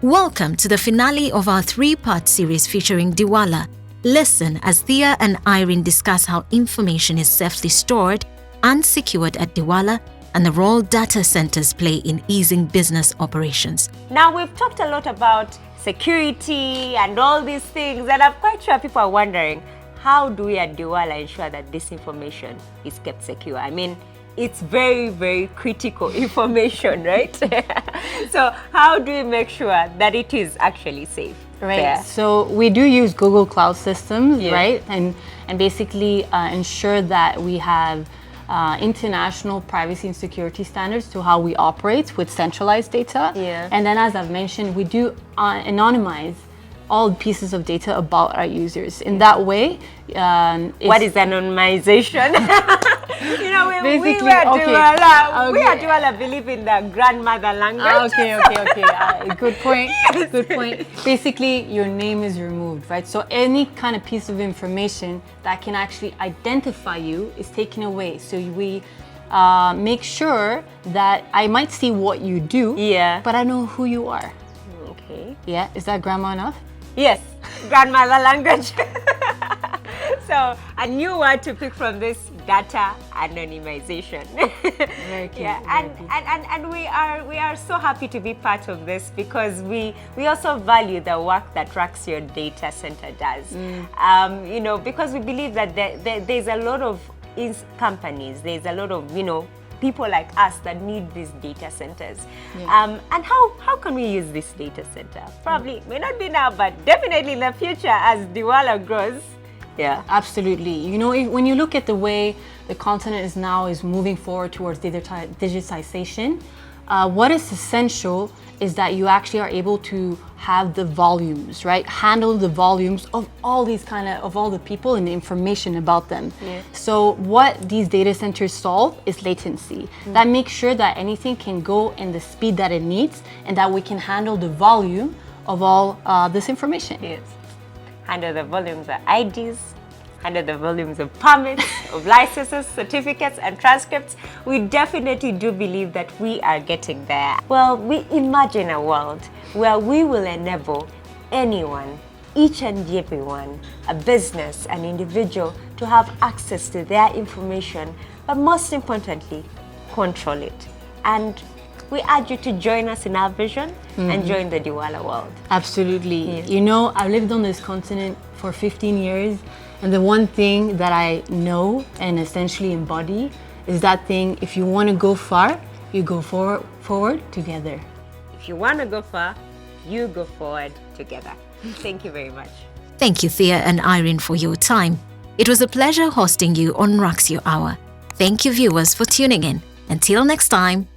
Welcome to the finale of our three-part series featuring Diwala. Listen as Thea and Irene discuss how information is safely stored and secured at Diwala and the role data centers play in easing business operations. Now, we've talked a lot about security and all these things, and I'm quite sure people are wondering, how do we at Diwala ensure that this information is kept secure? I mean, it's very, very critical information, right? So how do we make sure that it is actually safe? Right. There? So we do use Google Cloud systems, Yeah. right? And basically ensure that we have international privacy and security standards to how we operate with centralized data. Yeah. And then, as I've mentioned, we do anonymize all pieces of data about our users. In that way, What is anonymization? You know, we Basically, at okay. Diwala, we Okay. at Diwala believe in the grandmother language. Okay. Good point. Good point. Basically, your name is removed, right? So any kind of piece of information that can actually identify you is taken away. So we make sure that I might see what you do, Yeah. but I know who you are. Okay. Yeah, is that grandma enough? Yes, grandmother language. So a new word to pick from this: data anonymization. Very key. Yeah, very key. and we are so happy to be part of this because we also value the work that Your Data Center does. You know, because we believe that there's a lot of companies, there's a lot of people like us that need these data centers. Yeah. And how can we use this data center? Probably may not be now, but definitely in the future as Diwala grows. Yeah. Absolutely. You know, when you look at the way the continent is moving forward towards digitization, what is essential is that you actually are able to have the volumes, right? Handle the volumes of all these of all the people and the information about them. Yeah. So what these data centers solve is latency. That makes sure that anything can go in the speed that it needs and that we can handle the volume of all this information. Yes. Handle the volumes of IDs, handle the volumes of permits, of licenses, certificates, and transcripts. We definitely do believe that we are getting there. Well, we imagine a world where we will enable anyone, each and everyone, a business, an individual, to have access to their information, but most importantly, control it. And we urge you to join us in our vision and join the Diwala world. Absolutely. Yes. You know, I've lived on this continent for 15 years, and the one thing that I know and essentially embody is that thing: if you want to go far, you go forward together. If you want to go far, you go forward together. Thank you very much. Thank you, Thea and Irene, for your time. It was a pleasure hosting you on Your Hour. Thank you, viewers, for tuning in. Until next time.